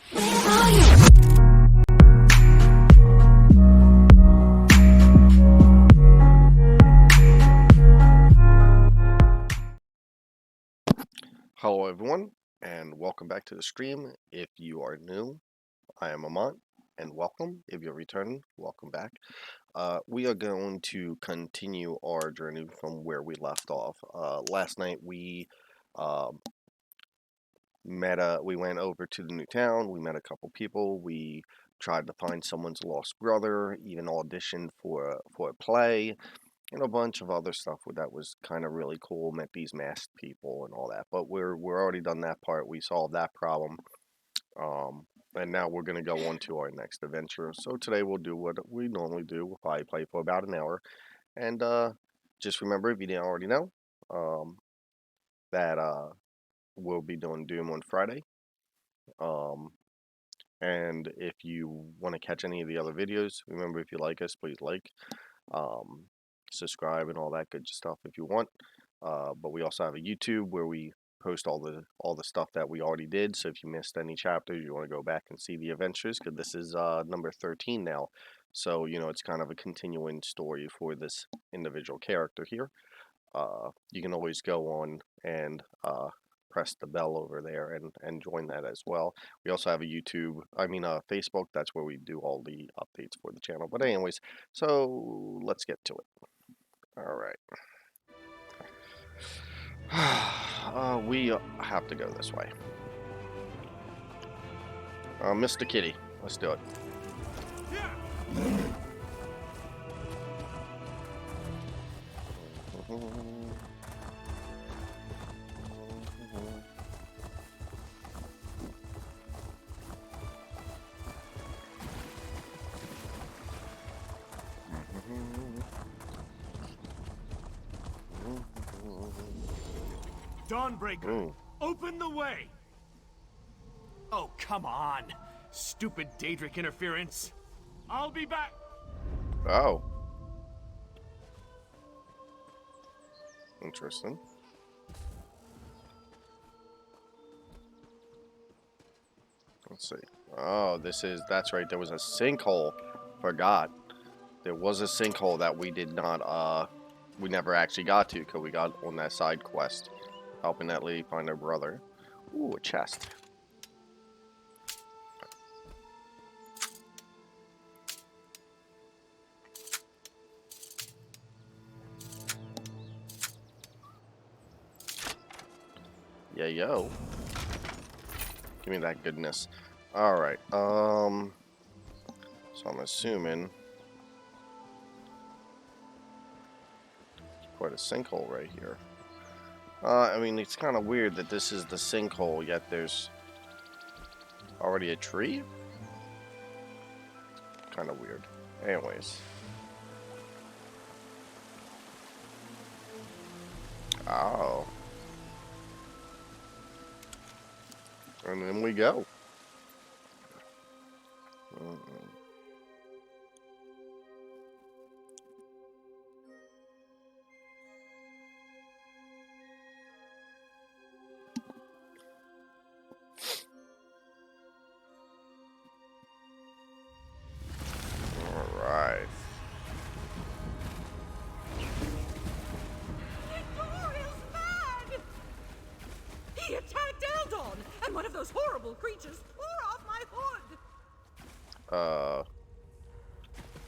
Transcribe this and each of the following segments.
Hello everyone, and welcome back to the stream. If you are new, I am Amant, and welcome. If you're returning, welcome back. We are going to continue our journey from where we left off. Last night we we went over to the new town, we met a couple people, we tried to find someone's lost brother, even auditioned for a play, and a bunch of other stuff that was kind of really cool. Met these masked people and all that, but we're already done that part. We solved that problem, and now we're gonna go on to our next adventure. So today we'll do what we normally do. We'll probably play for about an hour, and just remember, if you didn't already know, that we'll be doing Doom on Friday. And if you want to catch any of the other videos, remember, if you like us, please like. Subscribe and all that good stuff if you want. But we also have a YouTube where we post all the stuff that we already did. So if you missed any chapters, you want to go back and see the adventures, because this is number 13 now. So it's kind of a continuing story for this individual character here. You can always go on and press the bell over there and join that as well. We also have a Facebook. That's where we do all the updates for the channel. But anyways, so let's get to it. All right. We have to go this way. Mr. Kitty, let's do it. Dawnbreaker, open the way! Oh, come on! Stupid daedric interference! I'll be back! Oh. Interesting. Let's see. Oh, that's right, there was a sinkhole. Forgot. There was a sinkhole that we did not, we never actually got to, because we got on that side quest. Helping that lady find her brother. Ooh, a chest. Yeah, yo. Give me that goodness. Alright, so I'm assuming quite a sinkhole right here. It's kind of weird that this is the sinkhole, yet there's already a tree? Kind of weird. Anyways. Oh. And then we go. Alright. He attacked Eldon, and one of those horrible creatures tore off my hood.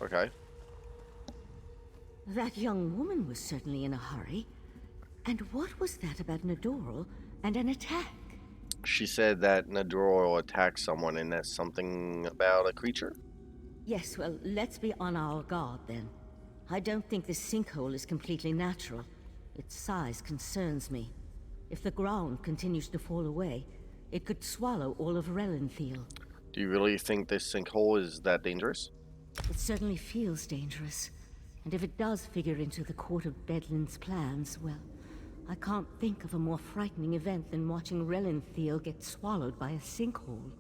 Okay. That young woman was certainly in a hurry. And what was that about Nadoral and an attack? She said that Nadoral attacked someone, and that's something about a creature? Yes, well, let's be on our guard then. I don't think this sinkhole is completely natural. Its size concerns me. If the ground continues to fall away, it could swallow all of Relenfield. Do you really think this sinkhole is that dangerous? It certainly feels dangerous. And if it does figure into the Court of Bedlin's plans, well, I can't think of a more frightening event than watching Relenfield get swallowed by a sinkhole.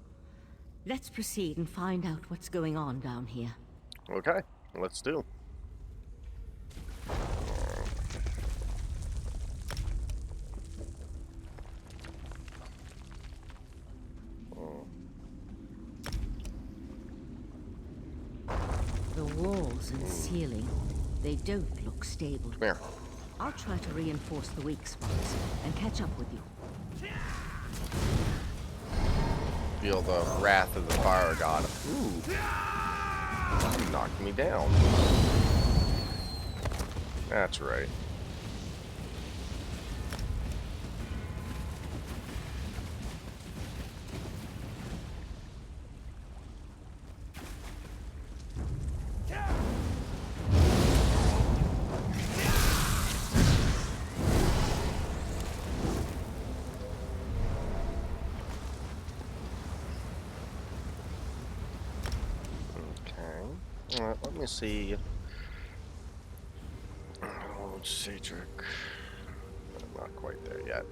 Let's proceed and find out what's going on down here. Okay, let's do. walls and ceiling. They don't look stable. Come here. I'll try to reinforce the weak spots and catch up with you. Feel the wrath of the fire god. Ooh. You knocked me down. That's right. Alright, let me see. Oh, Psijic. I'm not quite there yet.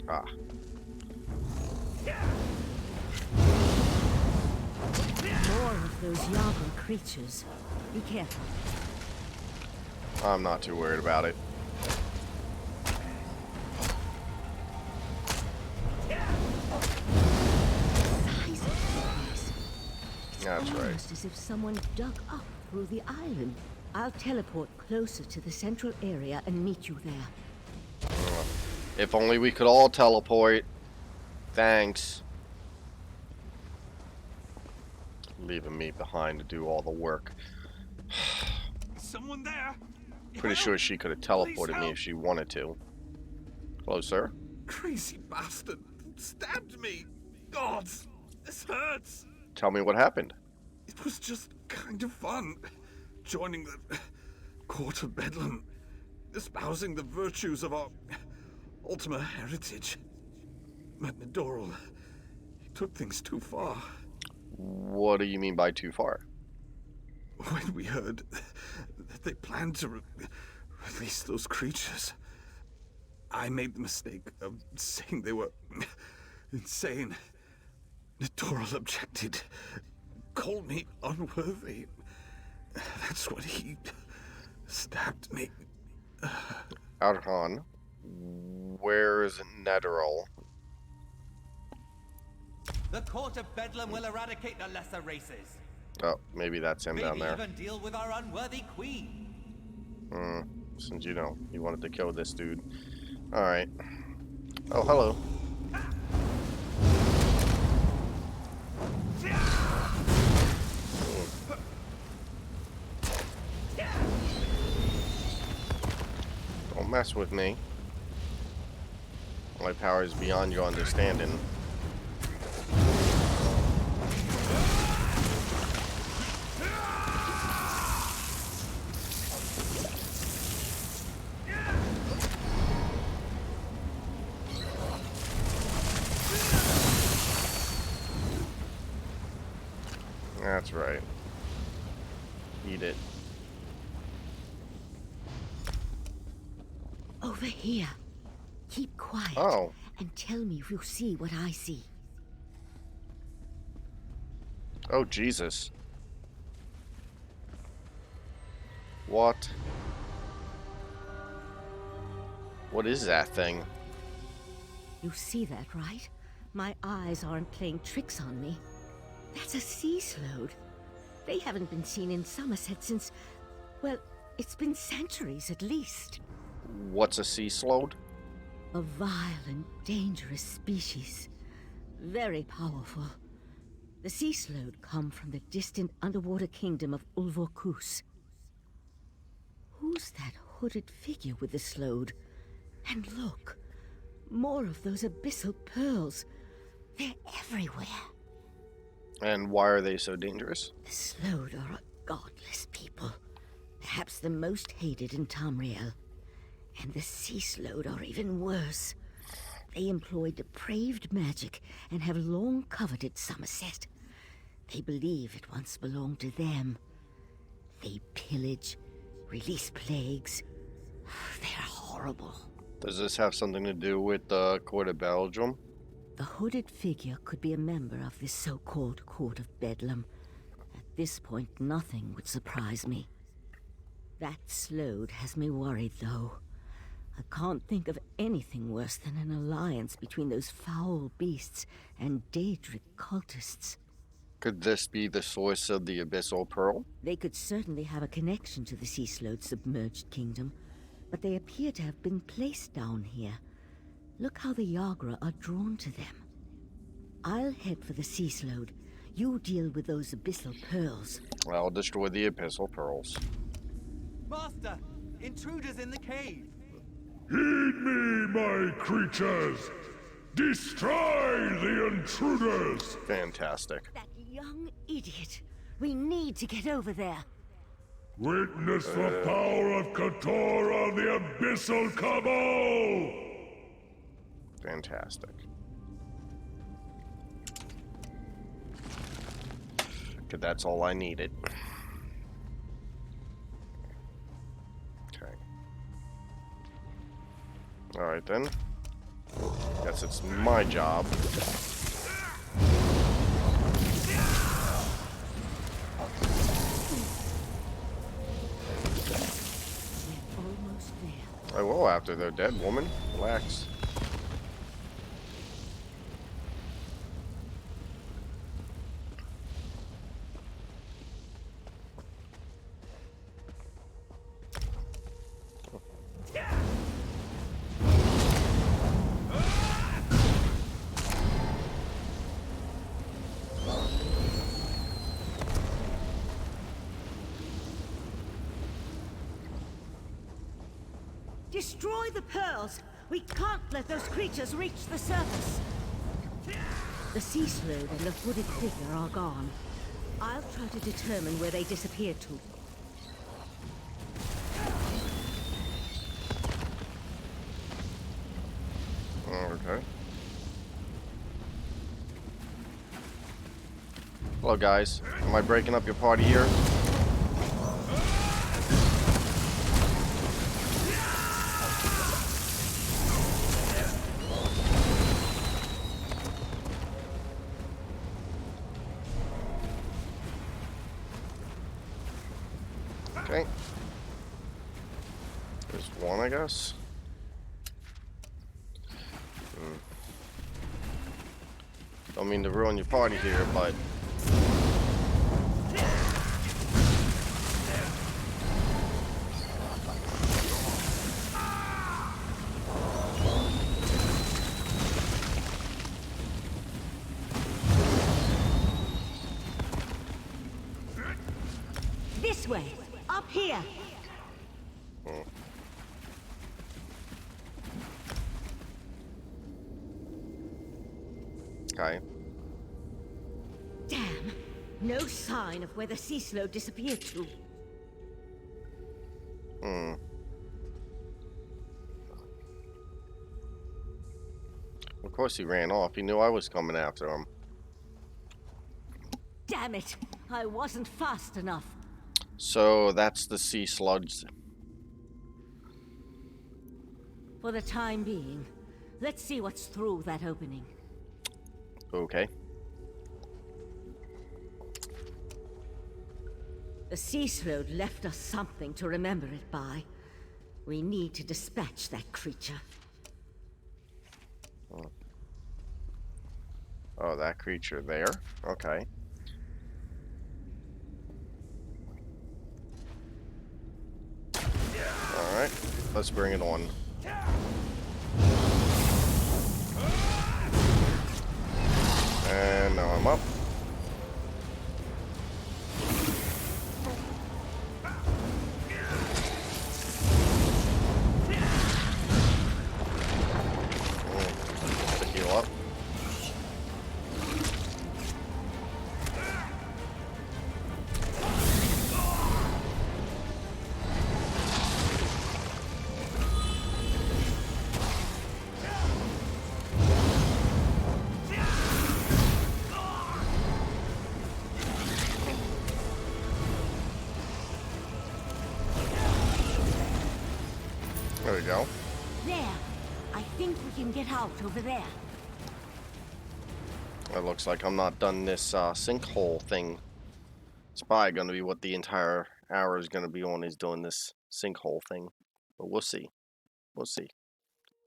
Ah. More of those Yaga creatures. Be careful. I'm not too worried about it. That's right. Almost as if someone dug up through the island. I'll teleport closer to the central area and meet you there. If only we could all teleport. Thanks. Leaving me behind to do all the work. Someone there? Pretty sure she could have teleported me if she wanted to. Hello, sir. Crazy bastard stabbed me. God, this hurts. Tell me what happened. It was just kind of fun. Joining the court of Bedlam. Espousing the virtues of our Ultima heritage. But Doral, he took things too far. What do you mean by too far? When we heard that they planned to release those creatures, I made the mistake of saying they were insane. Doral objected, called me unworthy. That's when he stabbed me. Arhan, where's Netheril? The court of Bedlam will eradicate the lesser races. Oh, maybe that's him down Maybe there. even deal with our unworthy queen. Since you know, you wanted to kill this dude. Alright. Oh, hello. Don't mess with me. My power is beyond your understanding. That's right. Eat it. Over here. Keep quiet. Oh. And tell me if you see what I see. Oh, Jesus. What? What is that thing? You see that, right? My eyes aren't playing tricks on me. That's a sea slode. They haven't been seen in Summerset since, well, it's been centuries at least. What's a sea slode? A vile and dangerous species. Very powerful. The sea slode come from the distant underwater kingdom of Ulvorkus. Who's that hooded figure with the slode? And look, more of those abyssal pearls. They're everywhere. And why are they so dangerous? The Slode are a godless people. Perhaps the most hated in Tamriel. And the Sea Slode are even worse. They employ depraved magic and have long coveted Summerset. They believe it once belonged to them. They pillage, release plagues. They're horrible. Does this have something to do with the Court of Belgium? The hooded figure could be a member of this so-called Court of Bedlam. At this point, nothing would surprise me. That Slode has me worried, though. I can't think of anything worse than an alliance between those foul beasts and daedric cultists. Could this be the source of the Abyssal Pearl? They could certainly have a connection to the Sea Slode submerged kingdom, but they appear to have been placed down here. Look how the Yagra are drawn to them. I'll head for the Sea Slode. You deal with those Abyssal Pearls. I'll destroy the Abyssal Pearls. Master, intruders in the cave. Heed me, my creatures! Destroy the intruders! Fantastic. That young idiot. We need to get over there. Witness the power of Katora, the Abyssal Cabal! Fantastic. Okay, that's all I needed. Okay. Alright then. Guess it's my job. We're almost there. I will after they're dead, woman. Relax. Destroy the pearls! We can't let those creatures reach the surface! The Sea Slode and the hooded figure are gone. I'll try to determine where they disappeared to. Okay. Hello guys. Am I breaking up your party here? Okay. There's one, I guess. Don't mean to ruin your party here, but... This way! Up here! Okay. Damn! No sign of where the Sea Slode disappeared to. Of course he ran off. He knew I was coming after him. Damn it! I wasn't fast enough. So that's the sea sludge. For the time being, let's see what's through that opening. Okay. The Sea Slode left us something to remember it by. We need to dispatch that creature. Oh, that creature there? Okay. Alright, let's bring it on. And now I'm up. To heal up. There we go. There! I think we can get out over there. It looks like I'm not done this sinkhole thing. It's probably going to be what the entire hour is going to be on, is doing this sinkhole thing. But we'll see. We'll see.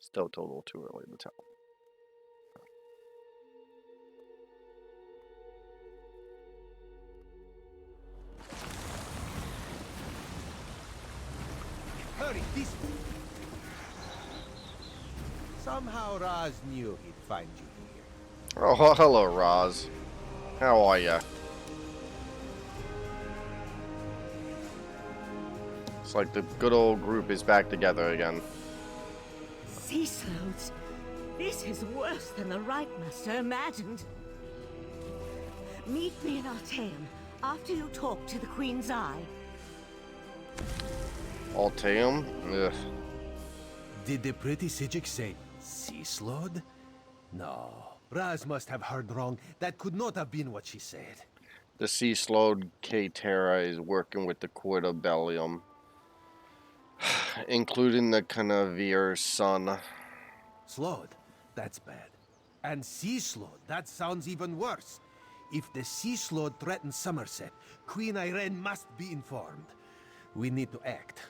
Still a little too early to tell. Somehow Raz knew he'd find you here. Oh, hello, Roz. How are ya? It's like the good old group is back together again. Sea sloths. This is worse than the Right Master imagined. Meet me in Artemis after you talk to the Queen's Eye. Alteum? Ugh. Did the pretty Psijic say sea slod? No. Raz must have heard wrong. That could not have been what she said. The sea slode K-Terra is working with the Court of Bellium, including the Canavir's son. Slod? That's bad. And sea slod? That sounds even worse. If the sea slod threatens Summerset, Queen Irene must be informed. We need to act.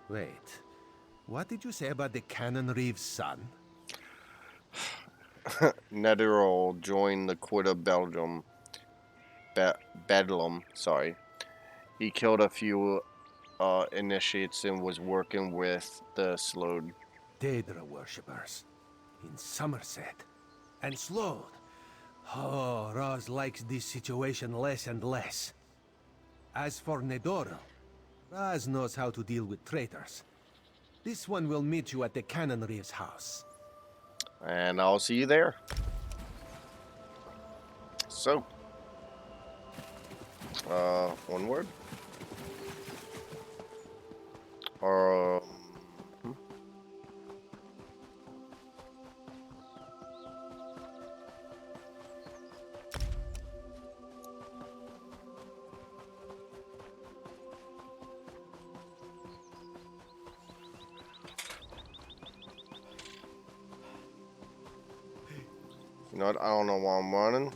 Wait. What did you say about the Cannon Reeve's son? Netherol joined the Court of Belgium. Bedlam, sorry. He killed a few initiates and was working with the Slode. Daedra worshippers. In Summerset. And Slode. Oh, Raz likes this situation less and less. As for Nedoril, Raz knows how to deal with traitors. This one will meet you at the Cannon Reeve's house. And I'll see you there. So, onward. You know what? I don't know why I'm running.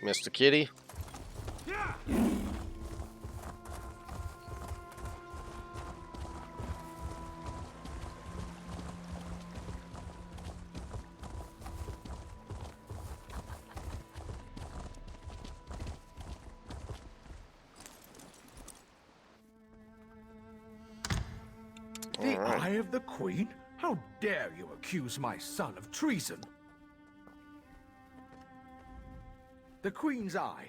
Mr. Kitty. The Eye of the Queen? How dare you accuse my son of treason? The Queen's Eye.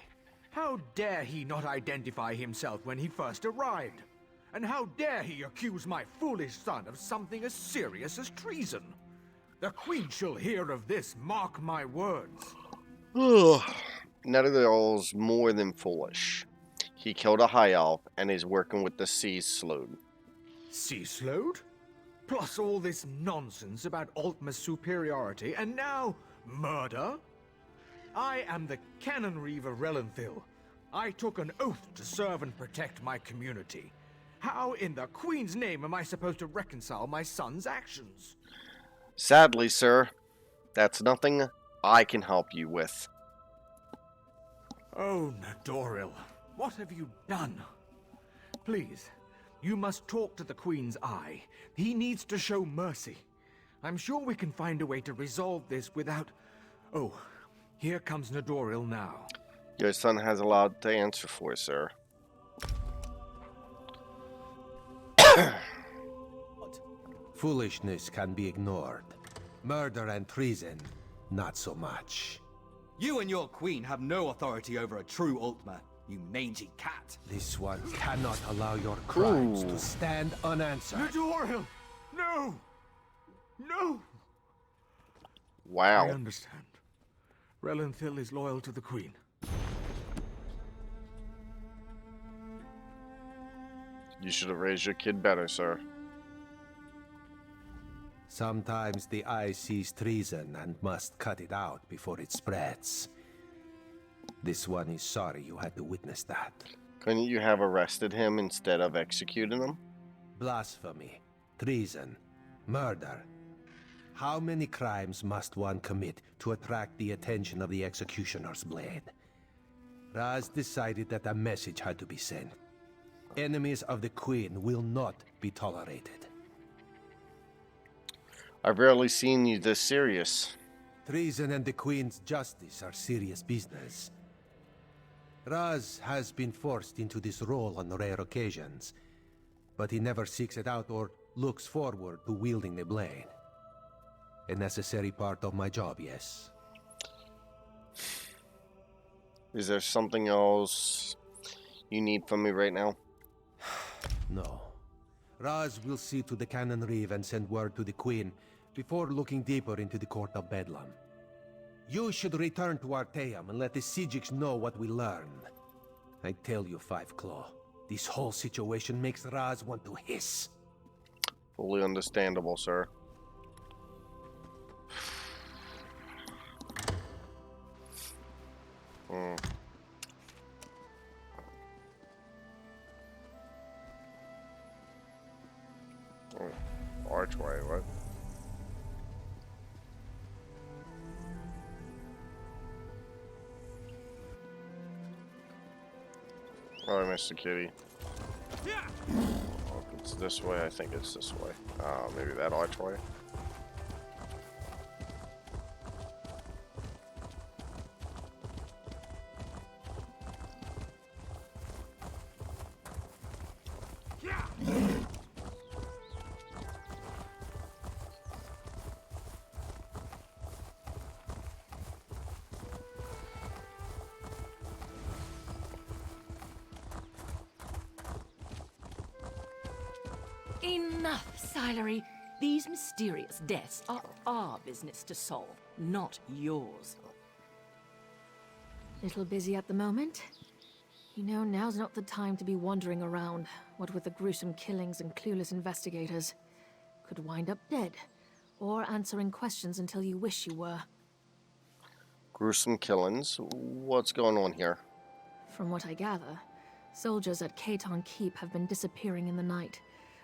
How dare he not identify himself when he first arrived? And how dare he accuse my foolish son of something as serious as treason? The Queen shall hear of this, mark my words. Netherol's more than foolish. He killed a high elf and is working with the Sea Slode. Sea slode? Plus all this nonsense about Altma's superiority, and now murder? I am the Cannon Reeve of Relenthil. I took an oath to serve and protect my community. How in the Queen's name am I supposed to reconcile my son's actions? Sadly, sir, that's nothing I can help you with. Oh, Nedoril, what have you done? Please, you must talk to the Queen's Eye. He needs to show mercy. I'm sure we can find a way to resolve this without... Oh, here comes Nedoril now. Your son has a lot to answer for, sir. Foolishness can be ignored. Murder and treason, not so much. You and your queen have no authority over a true Ultima, you mangy cat. This one cannot allow your crimes Ooh. to stand unanswered. Nedoril! No! No! Wow. I understand. Relenthil is loyal to the Queen. You should have raised your kid better, sir. Sometimes the eye sees treason and must cut it out before it spreads. This one is sorry you had to witness that. Couldn't you have arrested him instead of executing him? Blasphemy, treason, murder. How many crimes must one commit to attract the attention of the executioner's blade? Raz decided that a message had to be sent. Enemies of the Queen will not be tolerated. I've rarely seen you this serious. Treason and the Queen's justice are serious business. Raz has been forced into this role on rare occasions, but he never seeks it out or looks forward to wielding the blade. A necessary part of my job, yes. Is there something else you need from me right now? No. Raz will see to the Cannon Reeve and send word to the Queen before looking deeper into the Court of Bedlam. You should return to Arteum and let the Psijics know what we learned. I tell you, Five Claw, this whole situation makes Raz want to hiss. Fully understandable, sir. Hmm. Archway, what? Oh, I missed the kitty. Oh, if it's this way, I think it's this way. Maybe that archway. Enough, Silery. These mysterious deaths are our business to solve, not yours. Little busy at the moment. You know, now's not the time to be wandering around, what with the gruesome killings and clueless investigators. Could wind up dead, or answering questions until you wish you were. Gruesome killings. What's going on here? From what I gather, soldiers at Katon Keep have been disappearing in the night,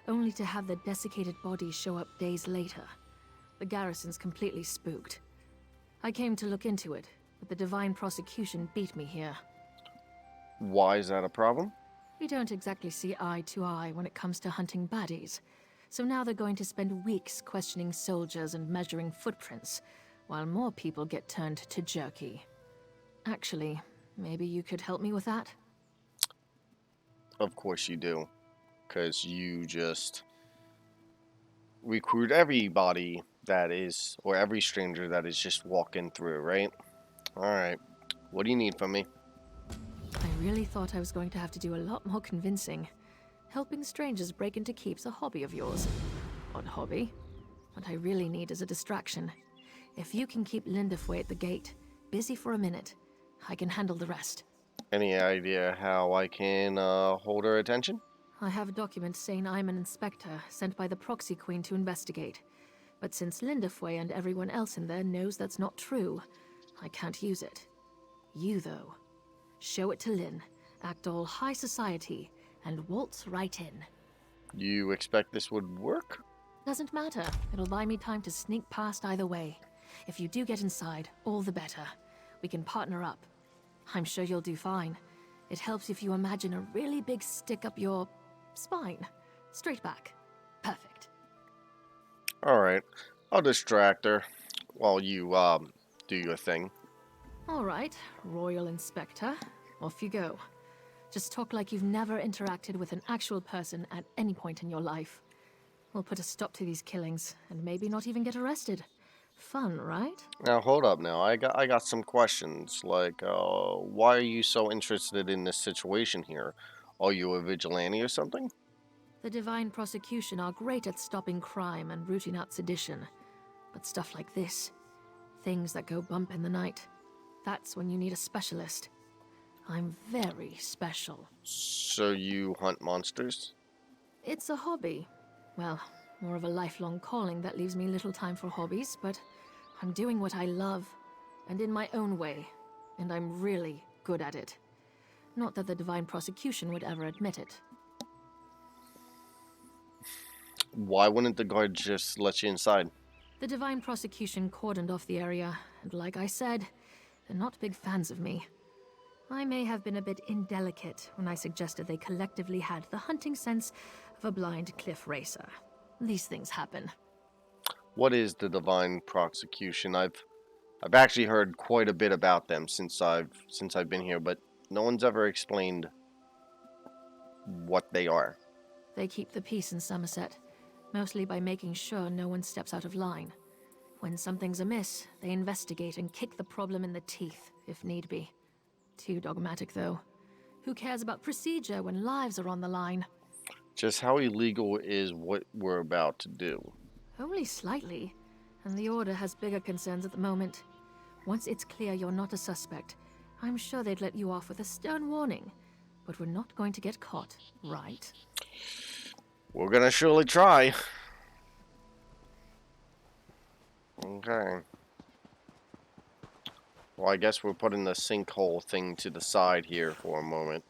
only to have their desiccated bodies show up days later. The garrison's completely spooked. I came to look into it, but the Divine Prosecution beat me here. Why is that a problem? We don't exactly see eye to eye when it comes to hunting baddies, so now they're going to spend weeks questioning soldiers and measuring footprints, while more people get turned to jerky. Actually, maybe you could help me with that? Of course you do. Because you just recruit everybody that is, or every stranger that is just walking through, right? Alright. What do you need from me? I really thought I was going to have to do a lot more convincing. Helping strangers break into keep's a hobby of yours. Odd hobby. What I really need is a distraction. If you can keep Lindefway at the gate, busy for a minute, I can handle the rest. Any idea how I can hold her attention? I have a document saying I'm an inspector sent by the Proxy Queen to investigate. But since Lindefway and everyone else in there knows that's not true, I can't use it. You, though. Show it to Lynn, act all high society, and waltz right in. You expect this would work? Doesn't matter. It'll buy me time to sneak past either way. If you do get inside, all the better. We can partner up. I'm sure you'll do fine. It helps if you imagine a really big stick up your spine. Straight back. Perfect. Alright. I'll distract her while you, do your thing. All right, Royal Inspector. Off you go. Just talk like you've never interacted with an actual person at any point in your life. We'll put a stop to these killings, and maybe not even get arrested. Fun, right? Now, hold up now. I got some questions. Like, why are you so interested in this situation here? Are you a vigilante or something? The Divine Prosecution are great at stopping crime and rooting out sedition. But stuff like this, things that go bump in the night, that's when you need a specialist. I'm very special. So you hunt monsters? It's a hobby. Well, more of a lifelong calling that leaves me little time for hobbies, but I'm doing what I love, and in my own way, and I'm really good at it. Not that the Divine Prosecution would ever admit it. Why wouldn't the guard just let you inside? The Divine Prosecution cordoned off the area, and like I said, they're not big fans of me. I may have been a bit indelicate when I suggested they collectively had the hunting sense of a blind cliff racer. These things happen. What is the Divine Prosecution? I've actually heard quite a bit about them since I've been here, but no one's ever explained what they are. They keep the peace in Summerset, mostly by making sure no one steps out of line. When something's amiss, they investigate and kick the problem in the teeth, if need be. Too dogmatic, though. Who cares about procedure when lives are on the line? Just how illegal is what we're about to do? Only slightly, and the Order has bigger concerns at the moment. Once it's clear you're not a suspect, I'm sure they'd let you off with a stern warning. But we're not going to get caught, right? We're gonna surely try. Okay. Well, I guess we're putting the sinkhole thing to the side here for a moment.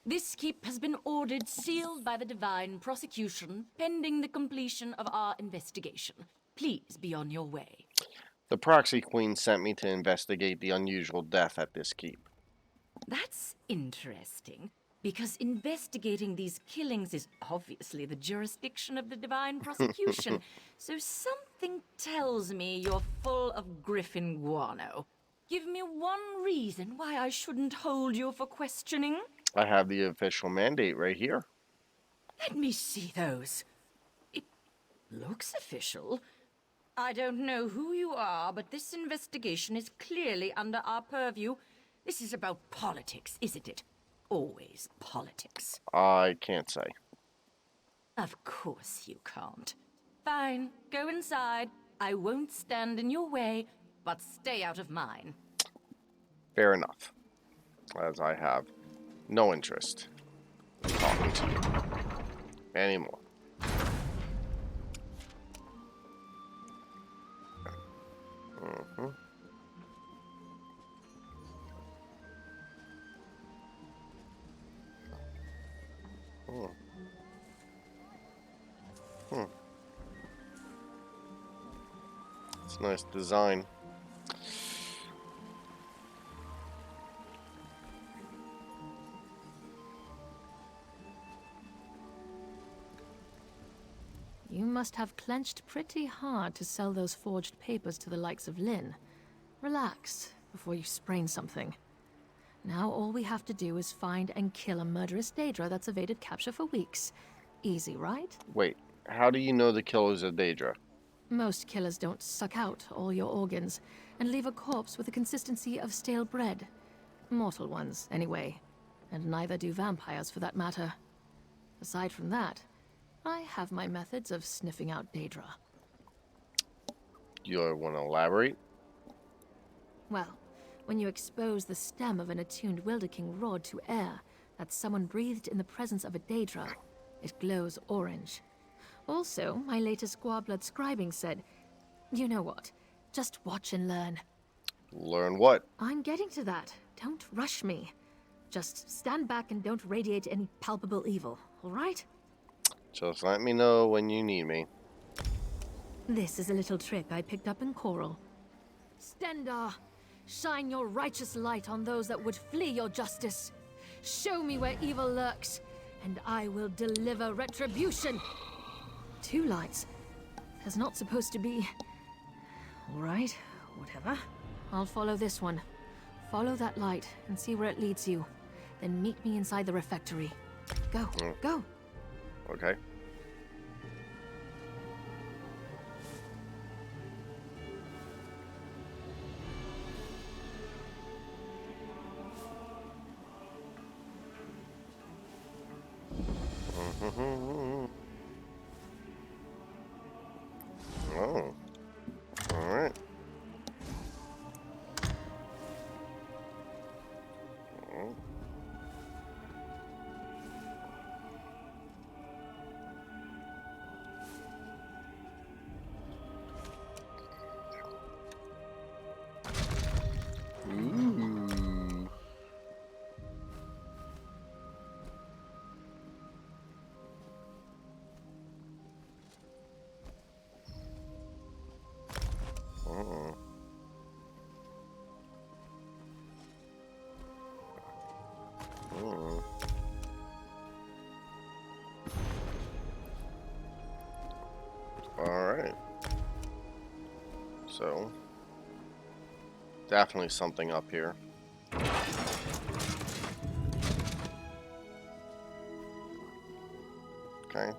This keep has been ordered sealed by the Divine Prosecution, pending the completion of our investigation. Please be on your way. The Proxy Queen sent me to investigate the unusual death at this keep. That's interesting, because investigating these killings is obviously the jurisdiction of the Divine Prosecution, so something tells me you're full of Griffin guano. Give me one reason why I shouldn't hold you for questioning. I have the official mandate right here. Let me see those. It looks official. I don't know who you are, but this investigation is clearly under our purview. This is about politics, isn't it? Always politics. I can't say. Of course you can't. Fine, go inside. I won't stand in your way, but stay out of mine. Fair enough. As I have no interest in talking to you anymore. Mm-hmm. Hmm. Hmm. It's a nice design. You must have clenched pretty hard to sell those forged papers to the likes of Lynn. Relax before you sprain something. Now all we have to do is find and kill a murderous daedra that's evaded capture for weeks. Easy, right? Wait, how do you know the killer's a daedra? Most killers don't suck out all your organs and leave a corpse with the consistency of stale bread. Mortal ones, anyway. And neither do vampires, for that matter. Aside from that, I have my methods of sniffing out daedra. You want to elaborate? Well, when you expose the stem of an attuned Wilderking rod to air that someone breathed in the presence of a daedra, it glows orange. Also, my latest Squabblood scribing said, you know what, just watch and learn. Learn what? I'm getting to that. Don't rush me. Just stand back and don't radiate any palpable evil, all right? Just let me know when you need me. This is a little trick I picked up in Coral. Stendar, shine your righteous light on those that would flee your justice. Show me where evil lurks, and I will deliver retribution. 2 lights. There's not supposed to be... All right, whatever. I'll follow this one. Follow that light and see where it leads you. Then meet me inside the refectory. Go, go. Okay. Oh. Alright. Ooh. Uh-oh. Uh-oh. Alright. So, definitely something up here. Okay.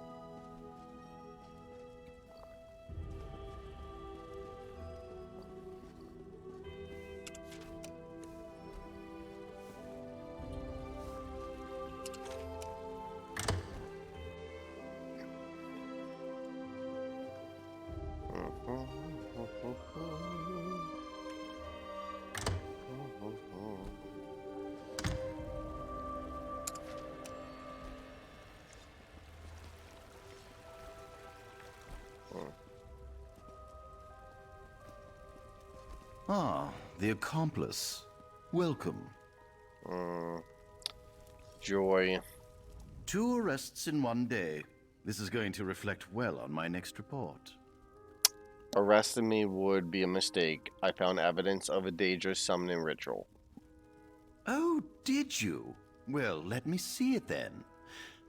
Ah, the accomplice. Welcome. Joy. 2 arrests in 1 day. This is going to reflect well on my next report. Arresting me would be a mistake. I found evidence of a dangerous summoning ritual. Oh, did you? Well, let me see it then.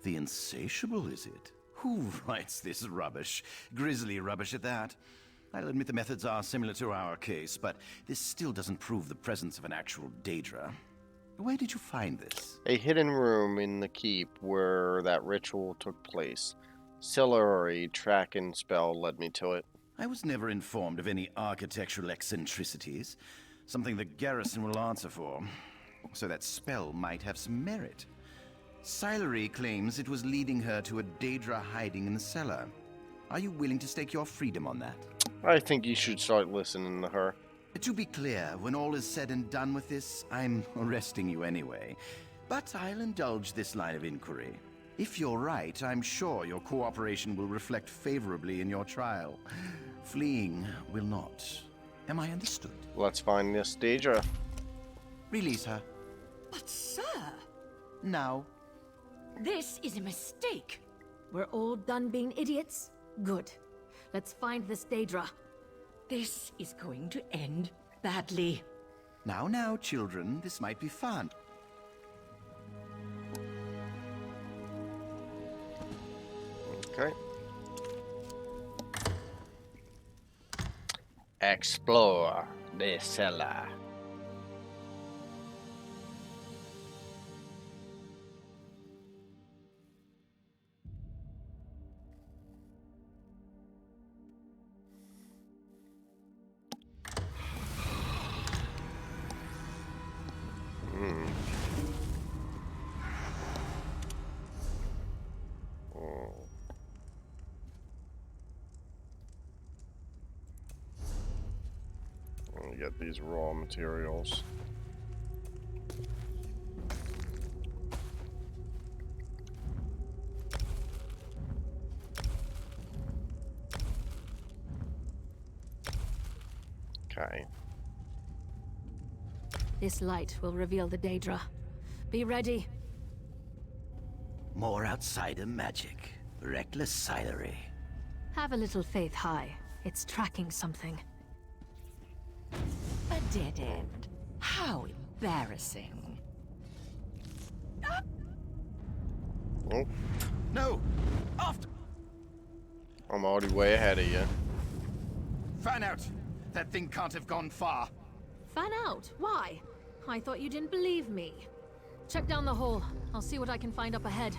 The Insatiable, is it? Who writes this rubbish? Grisly rubbish at that. I'll admit the methods are similar to our case, but this still doesn't prove the presence of an actual daedra. Where did you find this? A hidden room in the keep where that ritual took place. Ciliary tracking spell led me to it. I was never informed of any architectural eccentricities. Something the garrison will answer for. So that spell might have some merit. Ciliary claims it was leading her to a daedra hiding in the cellar. Are you willing to stake your freedom on that? I think you should start listening to her. To be clear, when all is said and done with this, I'm arresting you anyway. But I'll indulge this line of inquiry. If you're right, I'm sure your cooperation will reflect favorably in your trial. Fleeing will not. Am I understood? Let's find this daedra. Release her. But, sir, Now. this is a mistake. We're all done being idiots? Good. Let's find this daedra. This is going to end badly. Now, children, this might be fun. Okay. Explore the cellar. Get these raw materials. Okay. This light will reveal the daedra. Be ready. More outsider magic. Reckless Ciliary. Have a little faith, High. It's tracking something. A dead end. How embarrassing. Oh, No! After! I'm already way ahead of you. Fan out! That thing can't have gone far. Fan out? Why? I thought you didn't believe me. Check down the hole. I'll see what I can find up ahead.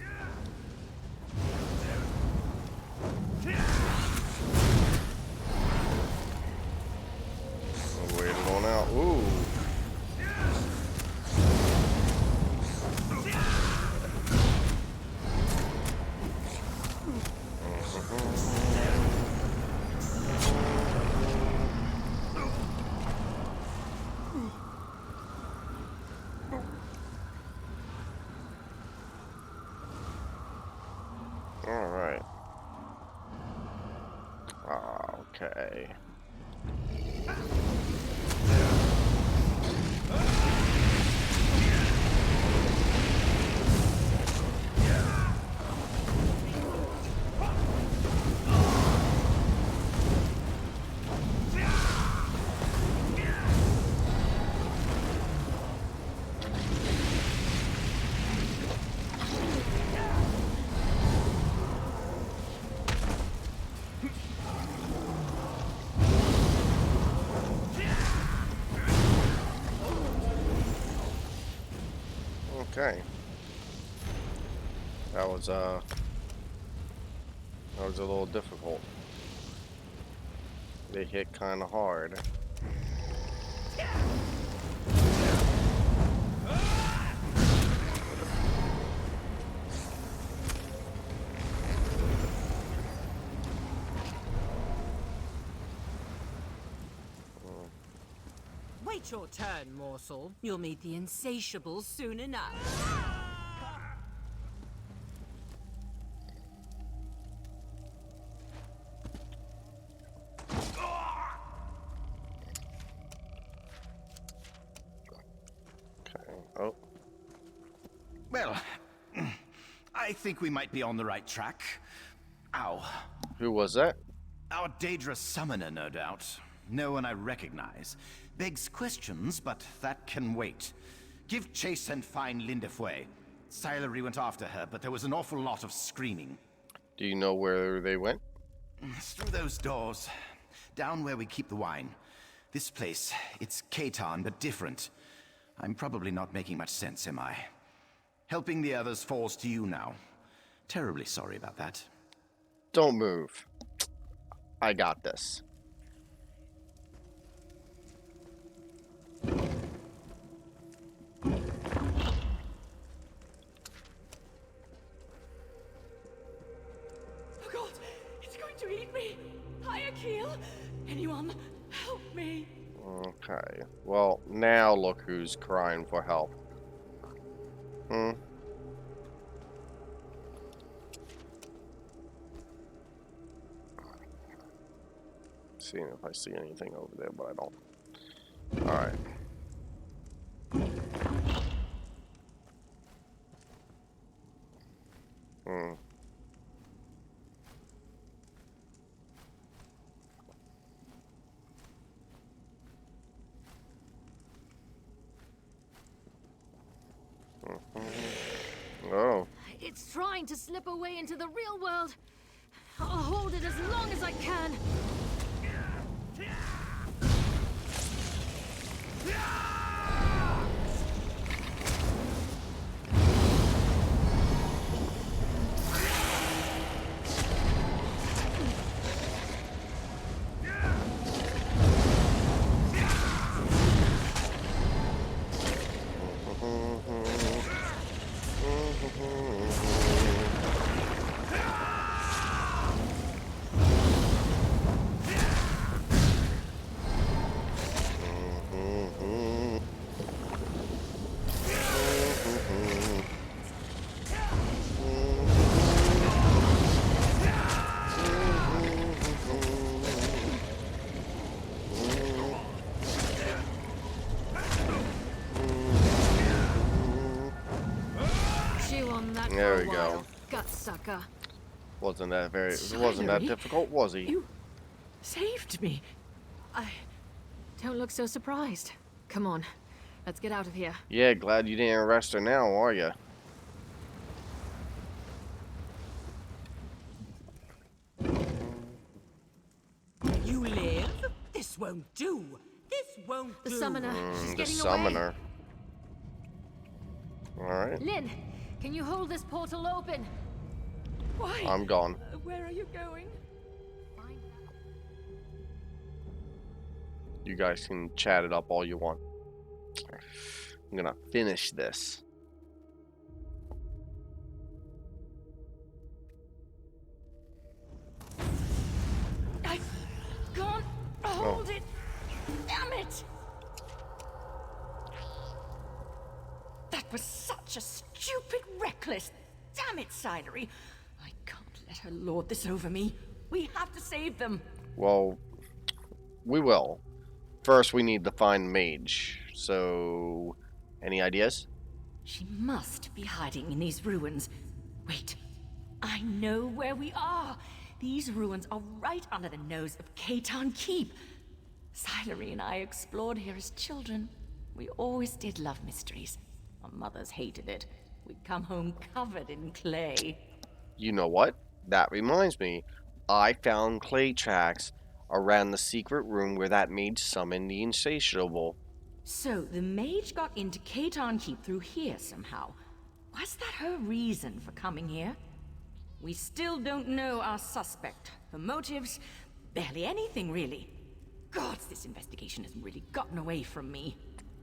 I'll wait it on out. Ooh. All right. Okay. Okay. That was a little difficult. They hit kind of hard. Wait your turn, morsel. You'll meet the insatiable soon enough. Okay. Oh. Well, I think we might be on the right track. Ow. Who was that? Our daedric summoner, no doubt. No one I recognize. Begs questions, but that can wait. Give chase and find Lindefway. Silery went after her, but there was an awful lot of screaming. Do you know where they went? It's through those doors. Down where we keep the wine. This place, it's Katan, but different. I'm probably not making much sense, am I? Helping the others falls to you now. Terribly sorry about that. Don't move. I got this. Oh God, it's going to eat me. Hayakil, anyone, help me. Okay. Well, now look who's crying for help. Seeing if I see anything over there, but I don't. Alright. Oh. It's trying to slip away into the real world. I'll hold it as long as I can. There we go. Gut sucker. Wasn't that Silery? difficult, was he? You saved me. Don't look so surprised. Come on, let's get out of here. Yeah, glad you didn't arrest her now, are you? You live? This won't do. This won't The do. summoner, she's The getting summoner. Alright, away. Lynn, can you hold this portal open? Why? I'm gone. Where are you going? You guys can chat it up all you want. I'm gonna finish this. I can't hold it. Damn it! That was such a stupid, reckless. Damn it, Silery. I can't let her lord this over me. We have to save them. Well, we will. First, we need to find Mage. So, any ideas? She must be hiding in these ruins. Wait, I know where we are. These ruins are right under the nose of Katan Keep. Silery and I explored here as children. We always did love mysteries. Our mothers hated it. We'd come home covered in clay. You know what? That reminds me. I found clay tracks around the secret room where that mage summoned the insatiable. So the mage got into Katan Keep through here somehow. Was that her reason for coming here? We still don't know our suspect. Her motives, barely anything really. Gods, this investigation has really gotten away from me.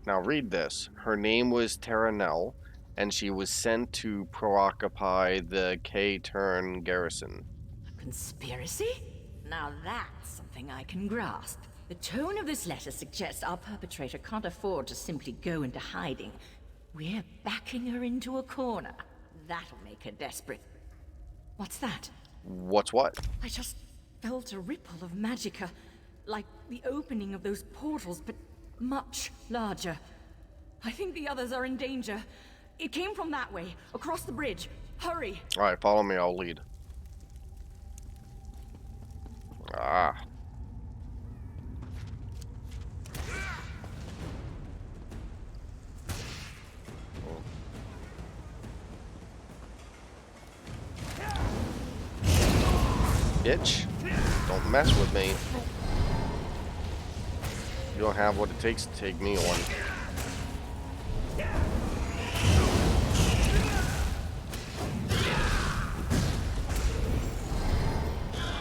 Now read this. Her name was Terranel, and she was sent to preoccupy the K-Turn garrison. A conspiracy? Now that's something I can grasp. The tone of this letter suggests our perpetrator can't afford to simply go into hiding. We're backing her into a corner. That'll make her desperate. What's that? What's what? I just felt a ripple of magicka, like the opening of those portals, but much larger. I think the others are in danger. It came from that way, across the bridge. Hurry! Alright, follow me, I'll lead. Ah. Bitch, don't mess with me. You don't have what it takes to take me on.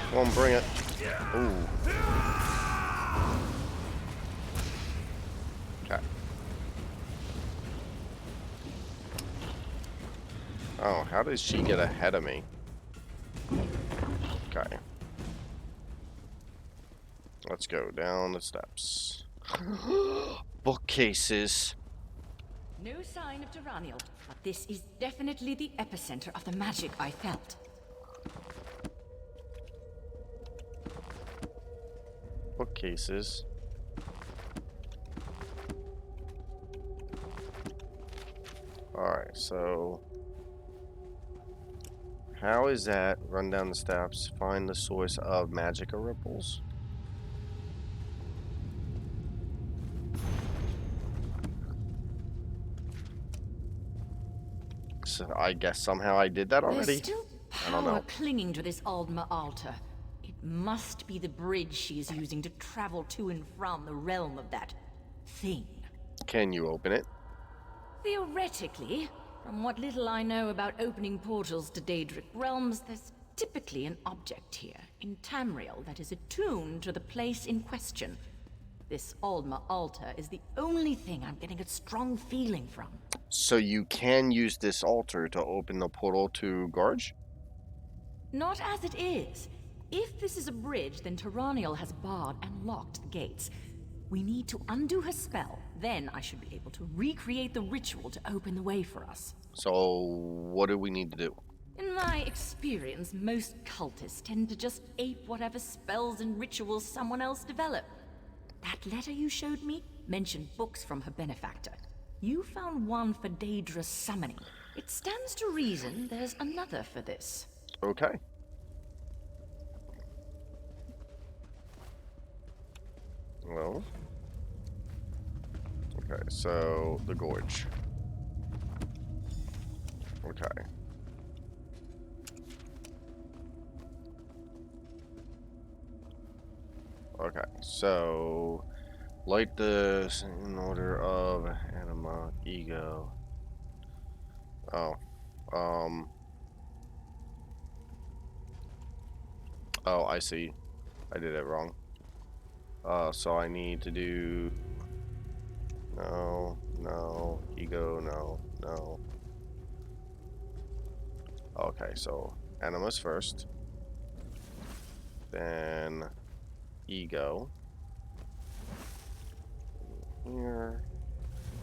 Come on, bring it. Ooh. Okay. Oh, how did she get ahead of me? Okay. Let's go down the steps. Bookcases. No sign of Tyrannial, but this is definitely the epicenter of the magic I felt. Bookcases. Alright, so how is that? Run down the steps, find the source of magicka ripples. So I guess somehow I did that already. There's still I don't power know. clinging to this Aldma altar. It must be the bridge she is using to travel to and from the realm of that thing. Can you open it? Theoretically, from what little I know about opening portals to daedric realms, there's typically an object here, in Tamriel, that is attuned to the place in question. This Aldma altar is the only thing I'm getting a strong feeling from. So you can use this altar to open the portal to Garge? Not as it is. If this is a bridge, then Tyrannial has barred and locked the gates. We need to undo her spell. Then I should be able to recreate the ritual to open the way for us. So what do we need to do? In my experience, most cultists tend to just ape whatever spells and rituals someone else developed. That letter you showed me mentioned books from her benefactor. You found one for Daedra's summoning. It stands to reason there's another for this. Okay. Well. Okay, so the gorge. Okay. Okay, so light this in order of anima, ego. Oh. Oh, I see. I did it wrong. So I need to do no, ego, no. Okay, so animus first. Then ego. Here.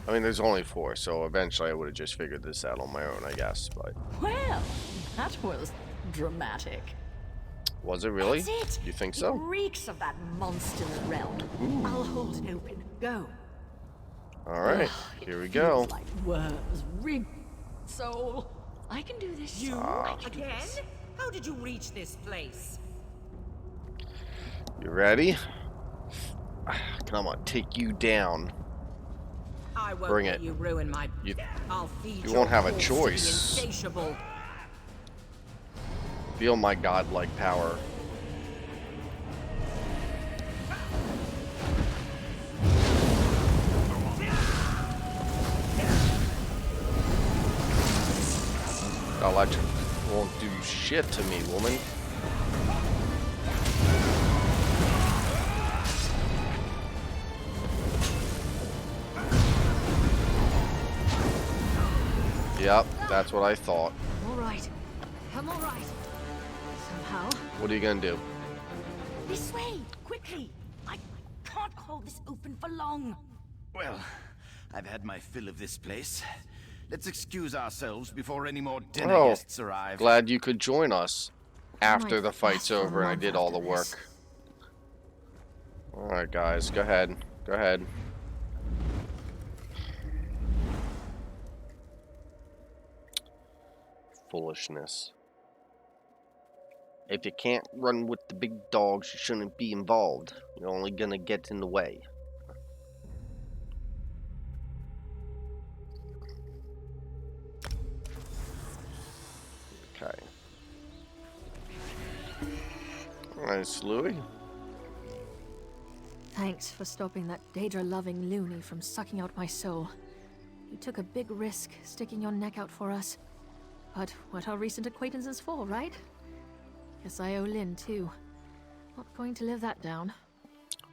I mean, there's only 4, so eventually I would have just figured this out on my own, I guess, but... Well, that was dramatic. Was it really? That's it. You think It so? reeks of that monster realm. Ooh. I'll hold it open. Go. Alright, Ugh, here we it go. feels like worms, rig soul. I can do this. You Ah. again? How did you reach this place? You ready? Come on, take you down. I won't Bring let it. you ruin my. You- I'll feed you your won't have a wolves to the choice. Insatiable. Feel my godlike power. Electric won't do shit to me, woman. Yep, that's what I thought. All right. I'm all right. Somehow. What are you gonna do? This way, quickly. I can't hold this open for long. Well, I've had my fill of this place. Let's excuse ourselves before any more dinner Oh, guests arrive. glad you could join us after Might the fight's fast for a over and I month did all the after work. this. Alright, guys, go ahead. Go ahead. Foolishness. If you can't run with the big dogs, you shouldn't be involved. You're only gonna get in the way. Okay. Nice, Louis. Thanks for stopping that Daedra-loving loony from sucking out my soul. You took a big risk sticking your neck out for us. But what are recent acquaintances for, right? Guess I owe Lynn, too. Not going to live that down.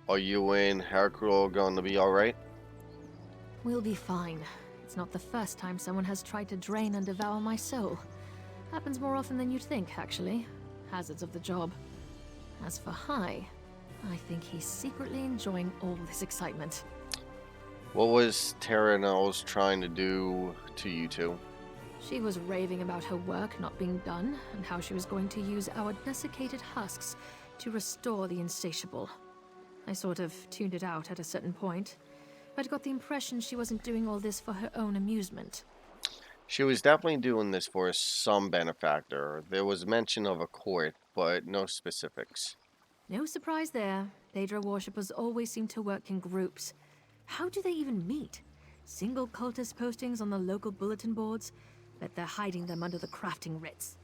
Are you and Hercule gonna be alright? We'll be fine. It's not the first time someone has tried to drain and devour my soul. Happens more often than you'd think, actually. Hazards of the job. As for Hai, I think he's secretly enjoying all this excitement. What was Terranels trying to do to you two? She was raving about her work not being done, and how she was going to use our desiccated husks to restore the insatiable. I sort of tuned it out at a certain point, but got the impression she wasn't doing all this for her own amusement. She was definitely doing this for some benefactor. There was mention of a court, but no specifics. No surprise there. Daedra worshippers always seem to work in groups. How do they even meet? Single cultist postings on the local bulletin boards? Bet they're hiding them under the crafting writs.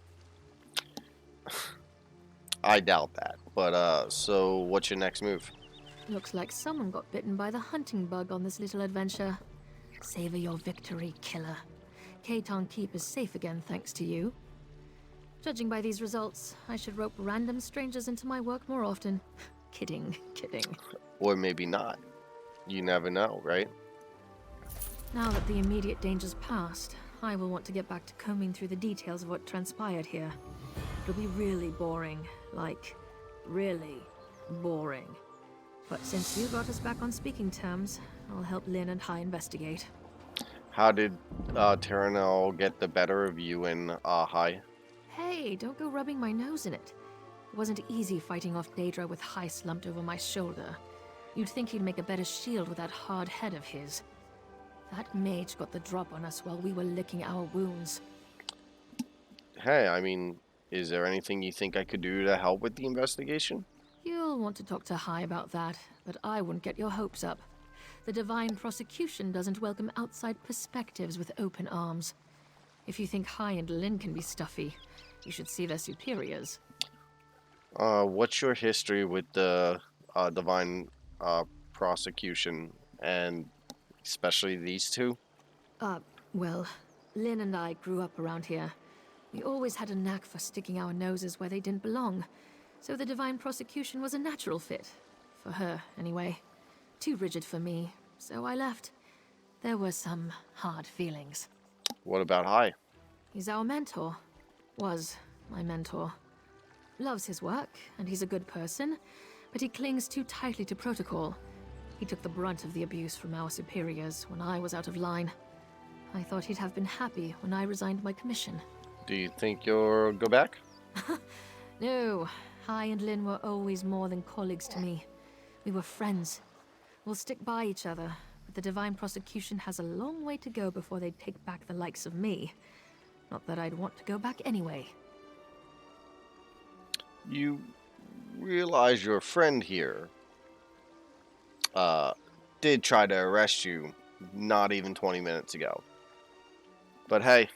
I doubt that. But, so what's your next move? Looks like someone got bitten by the hunting bug on this little adventure. Savor your victory, killer. Katon Keep is safe again thanks to you. Judging by these results, I should rope random strangers into my work more often. Kidding, kidding. Or maybe not. You never know, right? Now that the immediate danger's passed, I will want to get back to combing through the details of what transpired here. It'll be really boring. Like, really boring. But since you got us back on speaking terms, I'll help Lynn and Hai investigate. How did Terranel get the better of you and Hai? Hey, don't go rubbing my nose in it. It wasn't easy fighting off Daedra with Hai slumped over my shoulder. You'd think he'd make a better shield with that hard head of his. That mage got the drop on us while we were licking our wounds. Hey, I mean, is there anything you think I could do to help with the investigation? You'll want to talk to Hai about that, but I wouldn't get your hopes up. The Divine Prosecution doesn't welcome outside perspectives with open arms. If you think Hai and Lynn can be stuffy, you should see their superiors. What's your history with the Divine Prosecution, and especially these two? Well, Lynn and I grew up around here. We always had a knack for sticking our noses where they didn't belong, so the Divine Prosecution was a natural fit. For her, anyway. Too rigid for me, so I left. There were some hard feelings. What about Hai? He's our mentor. Was my mentor. Loves his work, and he's a good person, but he clings too tightly to protocol. He took the brunt of the abuse from our superiors when I was out of line. I thought he'd have been happy when I resigned my commission. Do you think you'll go back? No, Hai and Lynn were always more than colleagues to me. We were friends. We'll stick by each other, but the Divine Prosecution has a long way to go before they take back the likes of me. Not that I'd want to go back anyway. You realize your friend here did try to arrest you not even 20 minutes ago. But hey,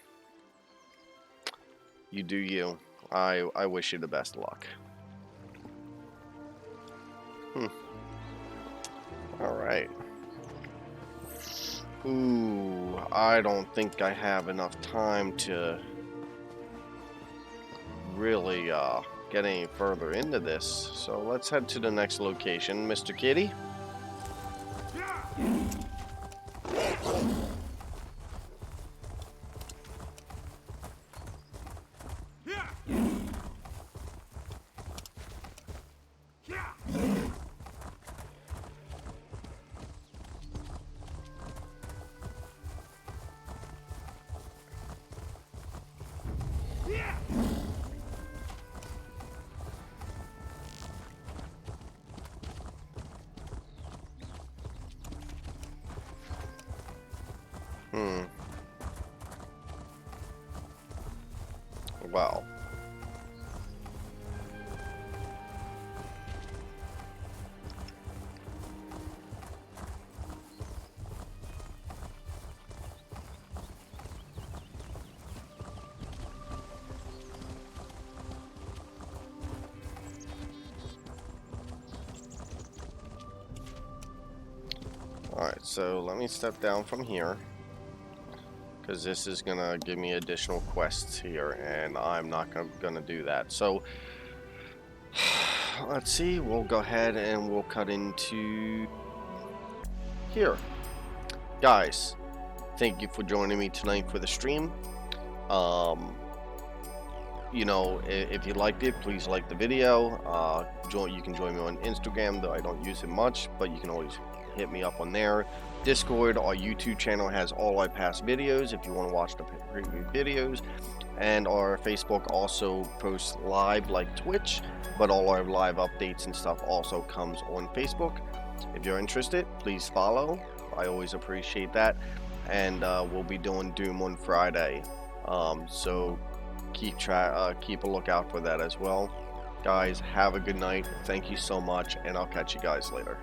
you do you. I wish you the best of luck. Alright. Ooh, I don't think I have enough time to really get any further into this. So let's head to the next location, Mr. Kitty. Wow. Alright, so let me step down from here, because this is gonna give me additional quests here, and I'm not gonna do that. So let's see, we'll go ahead and we'll cut into here. Guys, thank you for joining me tonight for the stream. You know, if you liked it, please like the video. You can join me on Instagram, though I don't use it much, but you can always hit me up on there. Discord, our YouTube channel has all our past videos if you want to watch the previous videos, and our Facebook also posts live like Twitch, but all our live updates and stuff also comes on Facebook. If you're interested, please follow. I always appreciate that. And we'll be doing Doom on Friday, so keep a lookout for that as well. Guys, have a good night. Thank you so much, and I'll catch you guys later.